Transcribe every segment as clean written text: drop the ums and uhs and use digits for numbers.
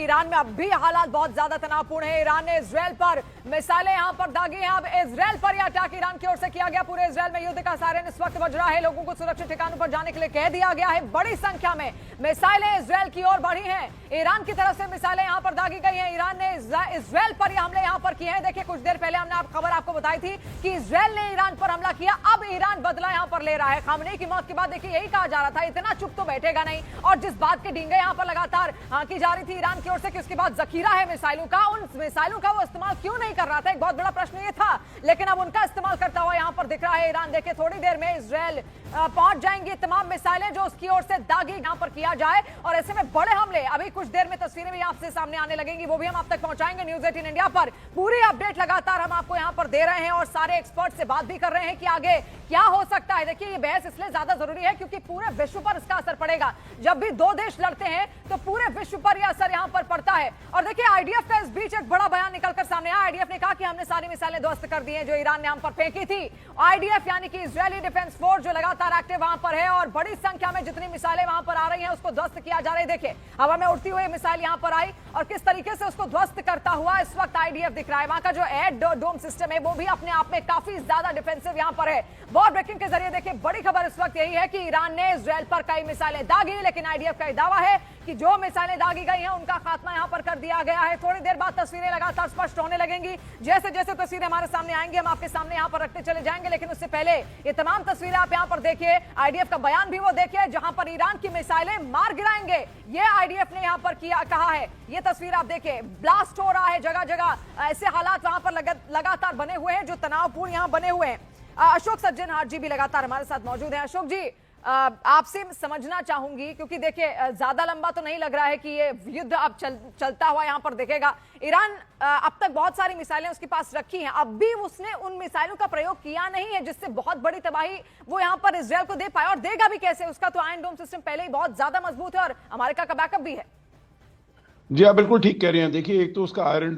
Iran में अब भी हालात बहुत ज्यादा तनावपूर्ण है। ईरान ने इजरायल पर मिसाइलें यहां पर दागी हैं। अब इजरायल पर यह अटैक ईरान की ओर से किया गया। पूरे इजरायल में युद्ध का सायरन इस वक्त बज रहा है। लोगों को सुरक्षित ठिकानों पर जाने के लिए कह दिया गया है। बड़ी संख्या में मिसाइलें इजरायल की ओर बढ़ी हैं। ईरान की तरफ से मिसाइलें यहां पर दागी गई हैं। ईरान ने इजरायल पर यह हमले यहां पर किए हैं। देखिए, कुछ देर पहले हमने खबर आपको बताई थी कि इजरायल ने ईरान पर हमला किया। अब ईरान बदला यहां पर ले रहा है। खामनेई की मौत के बाद देखिए यही कहा जा रहा था, इतना चुप तो बैठेगा नहीं। और जिस बात के डींगे यहां पर लगातार हांकी जा रही थी ईरान की ओर से कि उसके बाद जखीरा है मिसाइलों का, उन मिसाइलों का वो इस्तेमाल क्यों नहीं कर रहा था, एक बहुत बड़ा प्रश्न ये था। लेकिन अब उनका इस्तेमाल करता हुआ यहां पर दिख रहा है ईरान। देखिए, थोड़ी देर में इजरायल पहुंच जाएंगी। तमाम मिसाइलें जो उसकी ओर से दागी यहां पर किया जाए और ऐसे में बड़े हमले, अभी कुछ देर में तस्वीरें भी आपसे सामने आने लगेंगी, वो भी हम आप तक पहुंचाएंगे न्यूज़ 18 इंडिया पर। पूरी अपडेट लगातार हम आपको यहां पर दे रहे हैं और सारे एक्सपर्ट से बात भी कर रहे हैं कि आगे क्या हो सकता है। देखिए, ये बहस इसलिए ज्यादा जरूरी है क्योंकि पूरे विश्व पर इसका असर पड़ेगा। जब भी दो देश लड़ते हैं तो पूरे विश्व पर यह असर यहां पर पड़ता है। और देखिए, आईडीएफ का इस बीच एक बड़ा बयान निकलकर सामने आया। आईडीएफ ने कहा कि हमने सारी मिसाइलें ध्वस्त कर दी हैं जो ईरान ने हम पर फेंकी थी। आईडीएफ यानी कि इजरायली डिफेंस फोर्स जो लगातार एक्टिव वहां पर है और बड़ी संख्या में जितनी मिसाइलें वहां पर आ रही हैं उसको ध्वस्त किया जा रहा है। देखिए, हवा में उड़ती हुई मिसाइल यहां पर आई और किस तरीके से उसको ध्वस्त करता हुआ इस वक्त आईडीएफ दिख रहा है। वहां का जो एयर डोम सिस्टम है वो भी अपने आप में काफी ज्यादा डिफेंसिव यहां पर है। वॉर ब्रेकिंग के जरिए देखिए, बड़ी खबर इस वक्त यही है कि ईरान ने इजरायल पर कई मिसाइलें दागी, लेकिन आईडीएफ का दावा है कि जो मिसाइलें दागी गई हैं उनका खात्मा यहां पर कर दिया गया है। थोड़ी देर बाद तस्वीरें लगातार स्पष्ट होने लगेंगी। जैसे जैसे तस्वीरें हमारे सामने आएंगी हम आपके सामने यहां पर रखते चले जाएंगे। लेकिन उससे पहले ये तमाम तस्वीरें आप यहां पर देखिए। आईडीएफ का बयान भी वो देखिए जहां पर ईरान की मिसाइलें मार गिराएंगे, ये आईडीएफ ने यहां पर कहा है। ये तस्वीर आप देखिए, ब्लास्ट हो रहा है जगह जगह। ऐसे हालात वहां पर लगातार बने हुए हैं जो तनावपूर्ण यहां बने हुए हैं। अशोक सज्जनहार जी भी लगातार हमारे साथ मौजूद हैं। अशोक जी, आपसे समझना चाहूंगी क्योंकि देखिए, ज्यादा लंबा तो नहीं लग रहा है कि ये युद्ध अब चलता हुआ यहां पर दिखेगा। ईरान अब तक बहुत सारी मिसाइलें उसके पास रखी हैं, अब भी उसने उन मिसाइलों का प्रयोग किया नहीं है जिससे बहुत बड़ी तबाही वो यहां पर इजरायल को दे पाए, और देगा भी कैसे। उसका तो आयरन डोम सिस्टम पहले ही बहुत ज्यादा मजबूत है और अमेरिका का बैकअप भी है। जी, आप बिल्कुल ठीक कह रहे हैं। देखिए, एक तो उसका आयरन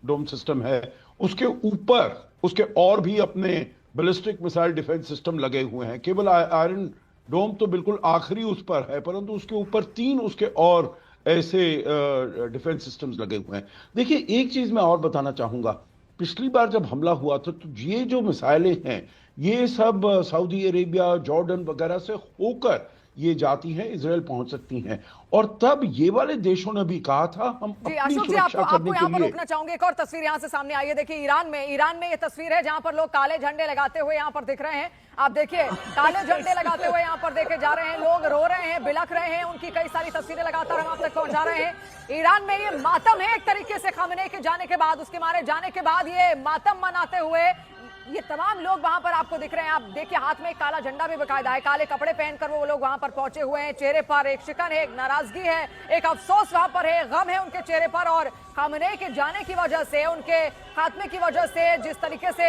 डोम सिस्टम है, उसके ऊपर उसके और भी अपने बैलिस्टिक मिसाइल डिफेंस सिस्टम लगे हुए हैं। केवल आयरन डोम तो बिल्कुल आखिरी उस पर है, परंतु उसके ऊपर 3 उसके और ऐसे डिफेंस सिस्टम्स लगे हुए हैं। देखिए, एक चीज मैं और बताना चाहूंगा, पिछली बार जब हमला हुआ था तो ये जो मिसाइलें हैं ये सब सऊदी अरेबिया, जॉर्डन वगैरह से होकर ये जाती हैं, इजरायल पहुंच सकती हैं। और तब ये वाले देशों ने भी कहा था हम अपनी सुरक्षा करने के लिए। रोकना चाहूंगे, एक और तस्वीर यहां से सामने आई है। देखिए, ईरान में ये तस्वीर है जहां पर लोग काले झंडे लगाते हुए यहां पर दिख रहे हैं। आप देखिए, काले झंडे लगाते हुए यहां पर देखे जा रहे हैं, लोग रो रहे हैं, बिलख रहे हैं। उनकी कई सारी तस्वीरें लगातार हम आप तक पहुंचा रहे हैं। ईरान में ये मातम है एक तरीके से, खामनेई के जाने के बाद, उसके मारे जाने के बाद ये मातम मनाते हुए ये तमाम लोग वहां पर आपको दिख रहे हैं। आप देखिए, हाथ में एक काला झंडा भी बकायदा है, काले कपड़े पहनकर वो लोग वहां पर पहुंचे हुए हैं। चेहरे पर एक शिकन है, एक नाराजगी है, एक अफसोस वहां पर है, गम है उनके चेहरे पर। और खामनेई के जाने की वजह से, उनके खात्मे की वजह से, जिस तरीके से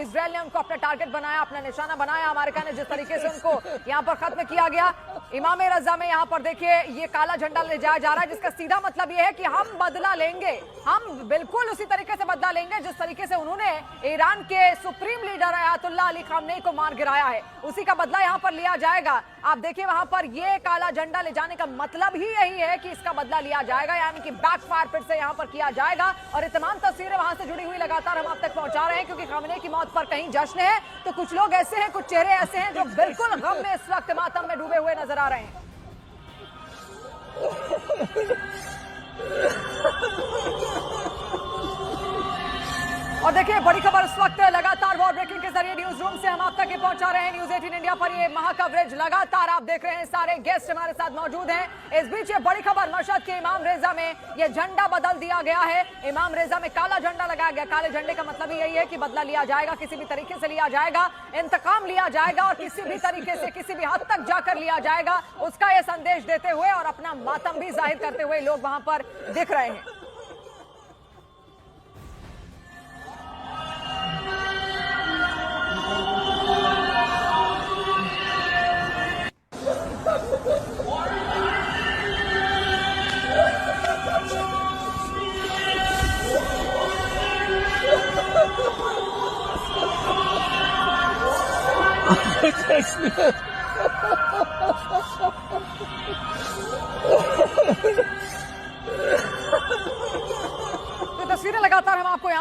इजरायल ने उनको अपना टारगेट बनाया, अपना निशाना बनाया, अमेरिका ने जिस तरीके से उनको यहाँ पर खत्म किया गया। इमाम रजा में यहाँ पर देखिए ये काला झंडा ले जाया जा रहा है, जिसका सीधा मतलब ये है कि हम बदला लेंगे, हम बिल्कुल उसी तरीके से बदला लेंगे जिस तरीके से उन्होंने ईरान के supreme leader Ayatollah Ali Khamenei को मार गिराया है, उसी का बदला यहाँ पर लिया जाएगा। आप देखिए, वहां पर ये काला झंडा ले जाने का मतलब ही यही है कि इसका बदला लिया जाएगा, यानी कि बैकफायर फिर से यहाँ पर किया जाएगा। और ये तमाम तस्वीरें वहां से जुड़ी हुई लगातार हम आप तक पहुंचा रहे हैं, क्योंकि खामनेई की मौत पर कहीं जश्न है तो कुछ लोग ऐसे हैं, कुछ चेहरे ऐसे हैं जो बिल्कुल गम में इस वक्त मातम में डूबे हुए नजर आ रहे हैं। और देखिए, बड़ी खबर इस वक्त लगातार वॉर ब्रेकिंग के जरिए न्यूज रूम से हम आप तक पहुंचा रहे हैं। न्यूज 18 इंडिया पर ये महाकवरेज लगातार आप देख रहे हैं, सारे गेस्ट हमारे साथ मौजूद हैं। इस बीच ये बड़ी खबर, मशहद के इमाम रेजा में ये झंडा बदल दिया गया है। इमाम रेजा में काला झंडा लगाया गया। काले झंडे का मतलब ही यही है कि बदला लिया जाएगा, किसी भी तरीके से लिया जाएगा, इंतकाम लिया जाएगा और किसी भी तरीके से किसी भी हद तक जाकर लिया जाएगा, उसका ये संदेश देते हुए और अपना मातम भी जाहिर करते हुए लोग वहां पर दिख रहे हैं।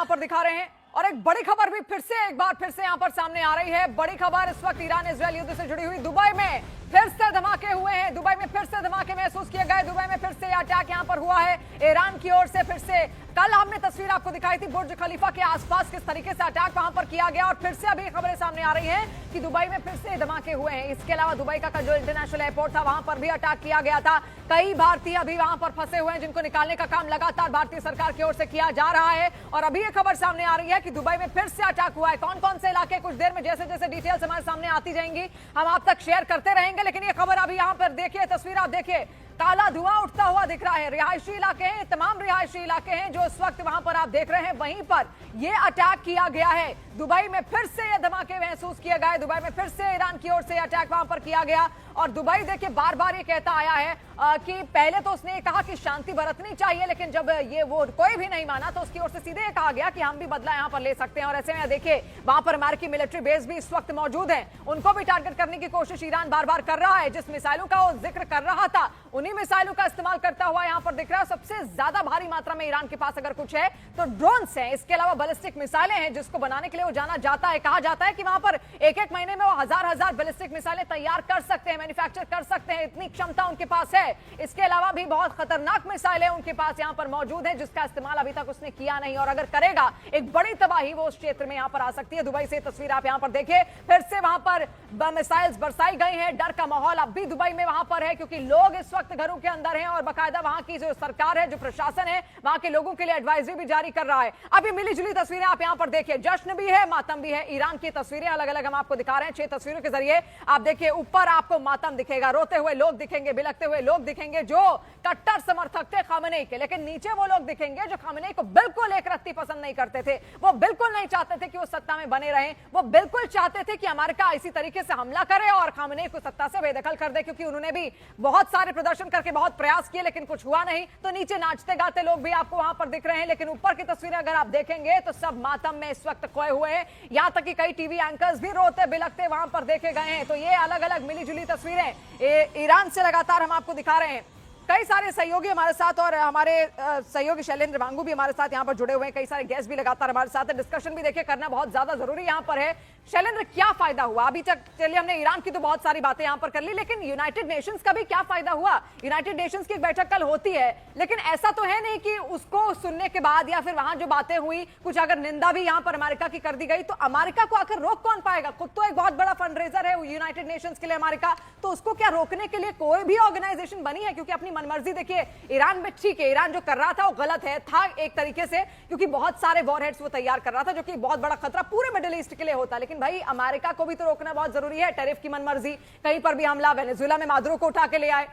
यहां पर दिखा रहे हैं। और एक बड़ी खबर भी फिर से यहां पर सामने आ रही है। बड़ी खबर इस वक्त ईरान इजरायल युद्ध से जुड़ी हुई। दुबई में फिर से धमाके हुए हैं, दुबई में फिर से धमाके महसूस किए गए, दुबई में फिर से अटैक यहां पर हुआ है ईरान की ओर से। फिर से कल हमने तस्वीर आपको दिखाई थी बुर्ज खलीफा के आसपास किस तरीके से अटैक वहां पर किया गया, और फिर से अभी खबरें सामने आ रही हैं कि दुबई में फिर से धमाके हुए हैं। इसके अलावा दुबई का जो इंटरनेशनल एयरपोर्ट था वहां पर भी अटैक किया गया था। कई भारतीय अभी वहां पर फंसे हुए हैं जिनको निकालने का काम लगातार भारतीय सरकार की ओर से किया जा रहा है। और अभी ये खबर सामने आ रही है कि दुबई में फिर से अटैक हुआ है। कौन कौन से इलाके, कुछ देर में जैसे जैसे डिटेल्स हमारे सामने आती जाएंगी हम आप तक शेयर करते रहेंगे। लेकिन ये खबर अभी यहां पर देखिए, तस्वीर आप देखिए, काला धुआं उठता हुआ दिख रहा है। रिहायशी इलाके हैं, तमाम रिहायशी इलाके हैं जो इस वक्त वहां पर आप देख रहे हैं, वहीं पर यह अटैक किया गया है। दुबई में फिर से ये धमाके महसूस किए गए, दुबई में फिर से ईरान की ओर से अटैक वहां पर किया गया। और दुबई देखिए बार बार ये कहता आया है कि पहले तो उसने कहा कि शांति बरतनी चाहिए, लेकिन जब ये वो कोई भी नहीं माना तो उसकी ओर से सीधे कहा गया कि हम भी बदला यहां पर ले सकते हैं। और ऐसे में देखिए वहां पर अमेरिकी मिलिट्री बेस भी इस वक्त मौजूद है, उनको भी टारगेट करने की कोशिश ईरान बार बार कर रहा है। जिस मिसाइलों का वो जिक्र कर रहा था उन्हीं मिसाइलों का इस्तेमाल करता हुआ यहां पर दिख रहा है। सबसे ज्यादा भारी मात्रा में ईरान के पास अगर कुछ है तो ड्रोन्स हैं, इसके अलावा बैलिस्टिक मिसाइलें हैं जिसको बनाने के लिए वो जाना जाता है। कहा जाता है कि वहां पर एक एक महीने में वो हजार बैलिस्टिक मिसाइलें तैयार कर सकते हैं, मैन्युफैक्चर कर सकते हैं, इतनी क्षमता उनके पास है। इसके अलावा भी बहुत खतरनाक मिसाइलें उनके पास यहां पर मौजूद है जिसका इस्तेमाल अभी तक उसने किया नहीं, और अगर करेगा एक बड़ी तबाही वो उस क्षेत्र में यहां पर आ सकती है। दुबई से तस्वीर आप यहां पर देखिए, फिर से वहां पर मिसाइल्स बरसाई गई हैं। डर का माहौल अब भी दुबई में वहां पर है क्योंकि लोग इस वक्त घरों के अंदर हैं और बाकायदा वहां की जो सरकार है, जो प्रशासन है, वहां के लोगों के लिए एडवाइजरी भी जारी कर रहा है। अभी मिली जुली तस्वीरें आप यहां पर देखिए, जश्न भी है, मातम भी है। ईरान की तस्वीरें अलग अलग हम आपको दिखा रहे हैं 6 तस्वीरों के जरिए। आप देखिए ऊपर आपको मातम दिखेगा, रोते हुए लोग दिखेंगे, बिलखते हुए लोग दिखेंगे जो कट्टर समर्थक थे खामेनेई के, लेकिन नीचे वो लोग दिखेंगे जो खामेनेई को बिल्कुल एक रत्ती पसंद नहीं करते थे। वो बिल्कुल नहीं चाहते थे कि वो सत्ता में बने रहें, वो बिल्कुल चाहते थे कि अमेरिका इसी तरीके से हमला करे और खामेनेई को सत्ता से बेदखल कर दे, क्योंकि उन्होंने भी बहुत सारे प्रदर्शन करके बहुत प्रयास किए लेकिन कुछ हुआ नहीं। तो नीचे नाचते गाते लोग भी आपको वहां पर दिख रहे हैं, लेकिन ऊपर की तस्वीरें अगर आप देखेंगे तो सब मातम में इस वक्त खोए हुए हैं। यहां तक कि कई टीवी एंकर्स भी रोते बिलखते वहां पर देखे गए हैं। तो ये अलग अलग मिली जुली तस्वीरें ईरान से लगातार हम आपको दिखा रहे हैं। कई सारे सहयोगी हमारे साथ और हमारे सहयोगी शैलेंद्र वांगू भी हमारे साथ यहां पर जुड़े हुए हैं, कई सारे गेस्ट भी लगातार हमारे साथ है। डिस्कशन भी देखिए करना बहुत ज्यादा जरूरी यहां पर है। शैलेंद्र, क्या फायदा हुआ अभी तक? चलिए हमने ईरान की तो बहुत सारी बातें यहां पर कर ली, लेकिन यूनाइटेड नेशंस का भी क्या फायदा हुआ? यूनाइटेड नेशंस की एक बैठक कल होती है, लेकिन ऐसा तो है नहीं कि उसको सुनने के बाद या फिर वहां जो बातें हुई कुछ अगर निंदा भी यहां पर अमेरिका की कर दी गई तो अमेरिका को आकर रोक कौन पाएगा? खुद तो एक बहुत बड़ा फंड रेजर है यूनाइटेड नेशंस के लिए अमेरिका, तो उसको क्या रोकने के लिए कोई भी ऑर्गेनाइजेशन बनी है? क्योंकि अपनी मनमर्जी देखिए ईरान में, ठीक है ईरान जो कर रहा था वो गलत है था एक तरीके से, क्योंकि बहुत सारे वॉरहेड्स वो तैयार कर रहा था जो कि बहुत बड़ा खतरा पूरे मिडिल ईस्ट के लिए होता, लेकिन भाई अमेरिका को भी तो रोकना बहुत जरूरी है। टैरिफ की मनमर्जी, कहीं पर भी हमला, वेनेजुएला में मादुरो को उठा के ले आए।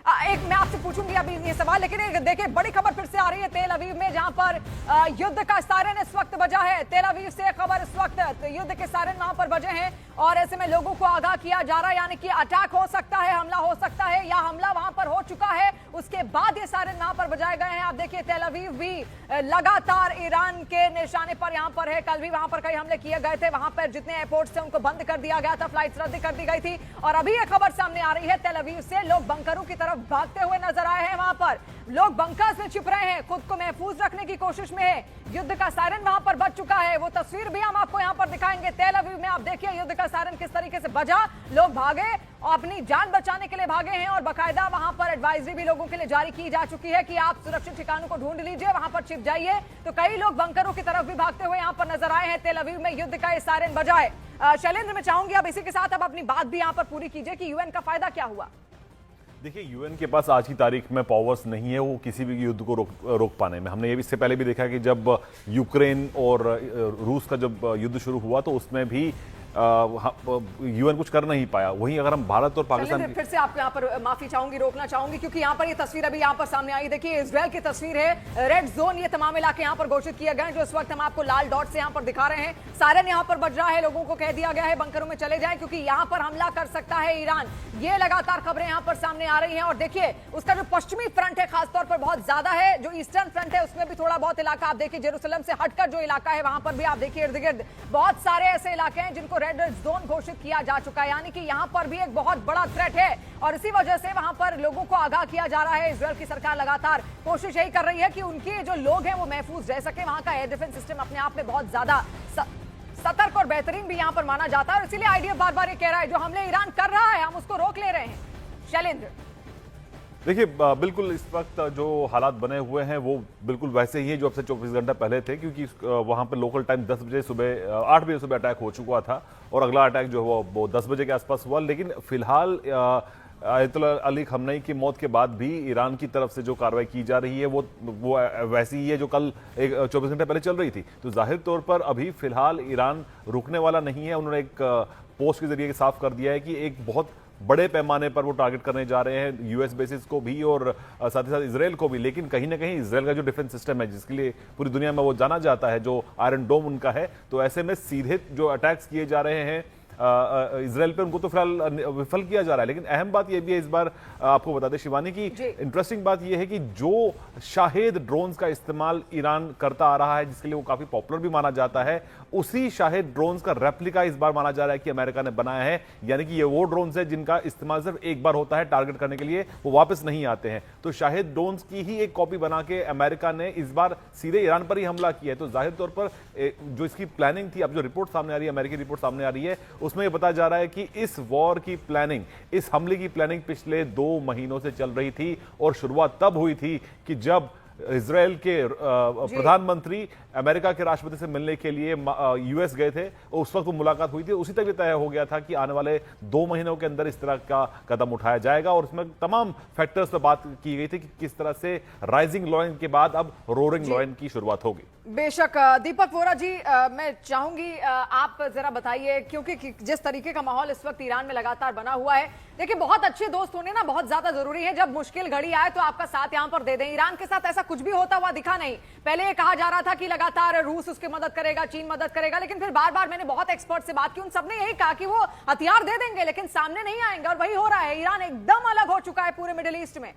एक मैं आपसे पूछूंगी अभी ये सवाल, लेकिन देखिए बड़ी खबर फिर से आ रही है तेल अवीव में, जहां पर युद्ध का सायरन इस वक्त बजा है। तेल अवीव से खबर इस वक्त युद्ध के सायरन वहां पर बजे हैं और ऐसे में लोगों को आगाह किया जा रहा है, यानी कि अटैक हो सकता है, हमला हो सकता है या हमला वहां पर हो चुका है, उसके बाद ये सायरन वहां पर बजाए गए हैं। आप देखिए तेल अवीव भी लगातार ईरान के निशाने पर यहां पर है। कल भी वहां पर कई हमले किए गए थे, वहां पर जितने एयरपोर्ट थे उनको बंद कर दिया गया था, फ्लाइट्स रद्द कर दी गई थी। और अभी ये खबर सामने आ रही है तेल अवीव से लोग बंकरों की तरफ भागते हुए नजर आए हैं। वहां पर लोग बंकर्स में छिप रहे हैं, खुद को महफूज रखने की कोशिश में है। युद्ध का सायरन वहां पर बज चुका है, वो तस्वीर भी हम आपको यहां पर दिखाएंगे। तेल अवीव में आप देखिए युद्ध का सायरन किस तरीके से बजा, लोग भागे और अपनी जान बचाने के लिए भागे हैं और बाकायदा वहां पर एडवाइजरी भी लोगों के लिए जारी की जा चुकी है कि आप सुरक्षित ठिकानों को ढूंढ लीजिए, वहां पर छिप जाइए। तो कई लोग बंकरों की तरफ भी भागते हुए यहां पर नजर आए हैं। तेल अवीव में युद्ध का ये सायरन बजा है। शैलेंद्र, मैं चाहूंगी अब इसी के साथ अब अपनी बात भी यहां पर पूरी कीजिए कि यूएन का फायदा क्या हुआ? देखिए, यूएन के पास आज की तारीख में पावर्स नहीं है वो किसी भी युद्ध को रोक पाने में। हमने ये इससे पहले भी देखा कि जब यूक्रेन और रूस का जब युद्ध शुरू हुआ तो उसमें भी यूएन कुछ कर नहीं पाया। वहीं अगर हम भारत और पाकिस्तान, फिर से आपको यहाँ पर माफी चाहूंगी, रोकना चाहूंगी, क्योंकि यहाँ पर ये तस्वीर अभी यहाँ पर सामने आई। देखिए इजरायल की तस्वीर है, रेड जोन, ये तमाम इलाके यहाँ पर घोषित किए गए जो इस वक्त हम आपको लाल डॉट से यहाँ पर दिखा रहे हैं। सायरन यहाँ पर बज रहा है, लोगों को कह दिया गया है बंकरों में चले जाएं क्योंकि यहाँ पर हमला कर सकता है ईरान। ये लगातार खबरें यहाँ पर सामने आ रही हैं। और देखिए उसका जो पश्चिमी फ्रंट है खासतौर पर बहुत ज्यादा है, जो ईस्टर्न फ्रंट है उसमें भी थोड़ा बहुत इलाका आप देखिए, जेरूसलम से हटकर जो इलाका है वहां पर भी आप देखिए इर्द गिर्द बहुत सारे ऐसे इलाके हैं जिनको रेड जोन घोषित किया जा चुका है, यानी कि यहां पर भी एक बहुत बड़ा थ्रेट है और इसी वजह से वहां पर लोगों को आगाह किया जा रहा है। इजरायल की सरकार लगातार कोशिश यही कर रही है कि उनके जो लोग हैं वो महफूज रह सके। वहां का एयर डिफेंस सिस्टम अपने आप में बहुत ज्यादा सतर्क और बेहतरीन भी यहां पर माना जाता है और इसीलिए आईडीएफ बार बार ये कह रहा है जो हमले ईरान कर रहा है हम उसको रोक ले रहे हैं। शैलेंद्र, देखिए, बिल्कुल इस वक्त जो हालात बने हुए हैं वो बिल्कुल वैसे ही है जो अब से 24 घंटा पहले थे, क्योंकि वहां पर लोकल टाइम 10 बजे सुबह 8 बजे सुबह अटैक हो चुका था और अगला अटैक जो है वो 10 बजे के आसपास हुआ। लेकिन फिलहाल आयतुल्ला अली खamenei की मौत के बाद भी ईरान की तरफ से जो कार्रवाई की जा रही है वो वैसी ही है जो कल 24 घंटे पहले चल रही थी। तो जाहिर तौर पर अभी फिलहाल ईरान रुकने वाला नहीं है। उन्होंने एक पोस्ट के जरिए साफ कर दिया है कि एक बहुत बड़े पैमाने पर वो टारगेट करने जा रहे हैं यूएस बेसिस को भी और साथ ही साथ इजराइल को भी। लेकिन कहीं ना कहीं इजराइल का जो डिफेंस सिस्टम है जिसके लिए पूरी दुनिया में वो जाना जाता है, जो आयरन डोम उनका है, तो ऐसे में सीधे जो अटैक्स किए जा रहे हैं इजराइल पे उनको तो फिलहाल विफल किया जा रहा है। लेकिन अहम बात यह भी है, इस बार आपको बता दें शिवानी की इंटरेस्टिंग बात यह है कि जो शाहेद ड्रोन्स का इस्तेमाल ईरान करता आ रहा है जिसके लिए वो काफी पॉपुलर भी माना जाता है, उसी शाहेद ड्रोन्स का रेप्लिका इस बार माना जा रहा है कि अमेरिका ने बनाया है। यानी कि ये वो ड्रोन्स है जिनका इस्तेमाल सिर्फ एक बार होता है टारगेट करने के लिए, वो वापस नहीं आते हैं। तो शाहेद ड्रोन्स की ही एक कॉपी बना के अमेरिका ने इस बार सीधे ईरान पर ही हमला किया है। तो जाहिर तौर पर जो इसकी प्लानिंग थी, अब जो रिपोर्ट सामने आ रही है, अमेरिकी रिपोर्ट सामने आ रही है, उसमें यह बताया जा रहा है कि इस वॉर की प्लानिंग, इस हमले की प्लानिंग पिछले 2 महीनों से चल रही थी और शुरुआत तब हुई थी कि जब इजराइल के प्रधानमंत्री अमेरिका के राष्ट्रपति से मिलने के लिए यूएस गए थे। उस वक्त वो मुलाकात हुई थी, उसी तक तय हो गया था कि आने वाले 2 महीनों के अंदर इस तरह का कदम उठाया जाएगा और उसमें तमाम फैक्टर्स पर बात की गई थी कि किस तरह से राइजिंग लॉयन के बाद अब रोरिंग लॉयन की शुरुआत होगी। बेशक दीपक वोरा जी, मैं चाहूंगी आप जरा बताइए, क्योंकि जिस तरीके का माहौल इस वक्त ईरान में लगातार बना हुआ है, देखिए बहुत अच्छे दोस्त होने ना बहुत ज्यादा जरूरी है। जब मुश्किल घड़ी आए तो आपका साथ यहां पर दे दें। ईरान के साथ ऐसा कुछ भी होता हुआ दिखा नहीं। पहले ये कहा जा रहा था कि लगातार रूस उसकी मदद करेगा, चीन मदद करेगा, लेकिन फिर बार बार मैंने बहुत एक्सपर्ट से बात की, उन सबने यही कहा कि वो हथियार दे देंगे लेकिन सामने नहीं आएंगे और वही हो रहा है। ईरान एकदम अलग हो चुका है पूरे मिडिल ईस्ट में।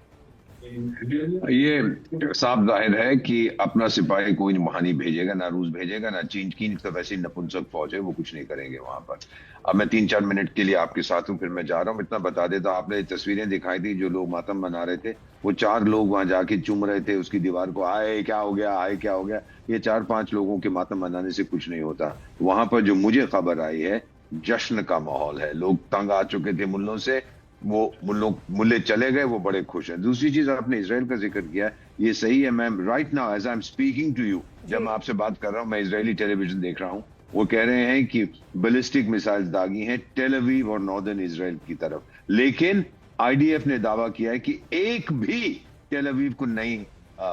ये साफ जाहिर है कि अपना सिपाही कोई वहां नहीं भेजेगा, ना रूस भेजेगा ना चीन। चीन तो वैसे ही नपुंसक फौज है, वो कुछ नहीं करेंगे वहां पर। अब मैं 3-4 मिनट के लिए आपके साथ हूं, फिर मैं जा रहा हूं। इतना बता देता, आपने तस्वीरें दिखाई थी जो लोग मातम मना रहे थे, वो 4 लोग वहां जाके चूम रहे थे उसकी दीवार को, आए क्या हो गया, आए क्या हो गया। ये 4-5 लोगों के मातम मनाने से कुछ नहीं होता। वहां पर जो मुझे खबर आई है, जश्न का माहौल है। लोग तंग आ चुके थे मुल्लों से, वो मुल्ले चले गए, वो बड़े खुश हैं। दूसरी चीज, आपने इजराइल का जिक्र किया, ये सही है। मैं right now as I am speaking to you, जब मैं आपसे बात कर रहा हूं, मैं इजरायली टेलीविजन देख रहा हूं, वो कह रहे हैं कि बैलिस्टिक मिसाइल्स दागी हैं टेल अवीव और नॉर्दर्न इजराइल की तरफ। लेकिन आईडीएफ ने दावा किया है कि एक भी टेल अवीव को नहीं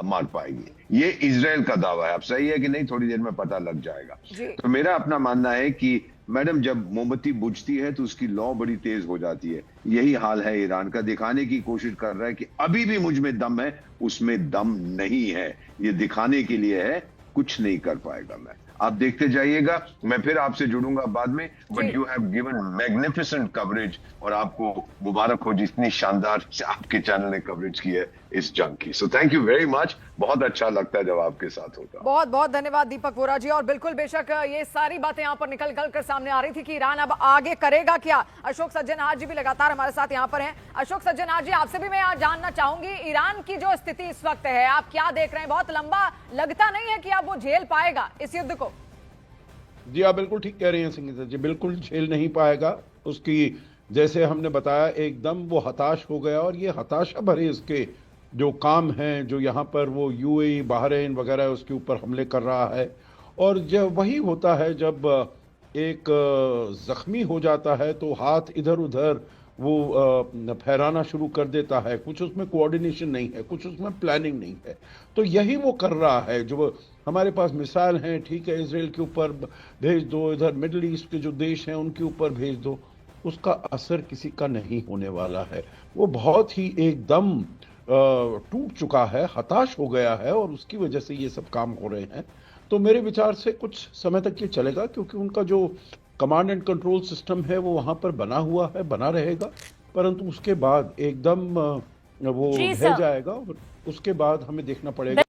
मार पाएगी। ये इजराइल का दावा है। अब सही है कि नहीं, थोड़ी देर में पता लग जाएगा। तो मेरा अपना मानना है कि मैडम, जब मोमबत्ती बुझती है तो उसकी लौ बड़ी तेज हो जाती है। यही हाल है ईरान का। दिखाने की कोशिश कर रहा है कि अभी भी मुझ में दम है, उसमें दम नहीं है। ये दिखाने के लिए है, कुछ नहीं कर पाएगा। मैं आप देखते जाइएगा, मैं फिर आपसे जुड़ूंगा बाद में। But you have given magnificent coverage और आपको मुबारक हो जितनी शानदार आपके चैनल ने कवरेज की है इस जंग की। So thank you very much. बहुत अच्छा लगता है जब आपके साथ होता है। बहुत बहुत धन्यवाद दीपक वोरा जी। और बिल्कुल बेशक ये सारी बातें यहाँ पर निकल कर सामने आ रही थी कि ईरान अब आगे करेगा क्या। अशोक सज्जनहार जी भी लगातार हमारे साथ यहाँ पर हैं। अशोक सज्जनहार जी, आपसे भी मैं यहाँ जानना चाहूंगी, ईरान की जो स्थिति इस वक्त है, आप क्या देख रहे हैं? बहुत लंबा लगता नहीं है कि अब वो झेल पाएगा इस युद्ध को? जी आप बिल्कुल ठीक कह रहे हैं संगीता जी, बिल्कुल झेल नहीं पाएगा। उसकी जैसे हमने बताया, एकदम वो हताश हो गया और ये हताशा भरे इसके जो काम हैं, जो यहाँ पर वो यूएई, बहरीन वगैरह उसके ऊपर हमले कर रहा है। और जब वही होता है, जब एक जख्मी हो जाता है तो हाथ इधर उधर वो फहराना शुरू कर देता है। कुछ उसमें कोऑर्डिनेशन नहीं है, कुछ उसमें प्लानिंग नहीं है। तो यही वो कर रहा है। जो हमारे पास मिसाइल हैं, ठीक है, इसराइल के ऊपर भेज दो, इधर मिडिल ईस्ट के जो देश हैं उनके ऊपर भेज दो, उसका असर किसी का नहीं होने वाला है। वो बहुत ही एकदम टूट चुका है, हताश हो गया है और उसकी वजह से ये सब काम हो रहे हैं। तो मेरे विचार से कुछ समय तक ये चलेगा, क्योंकि उनका जो कमांड एंड कंट्रोल सिस्टम है वो वहां पर बना हुआ है, बना रहेगा। परंतु उसके बाद एकदम वो ढह जाएगा और उसके बाद हमें देखना पड़ेगा।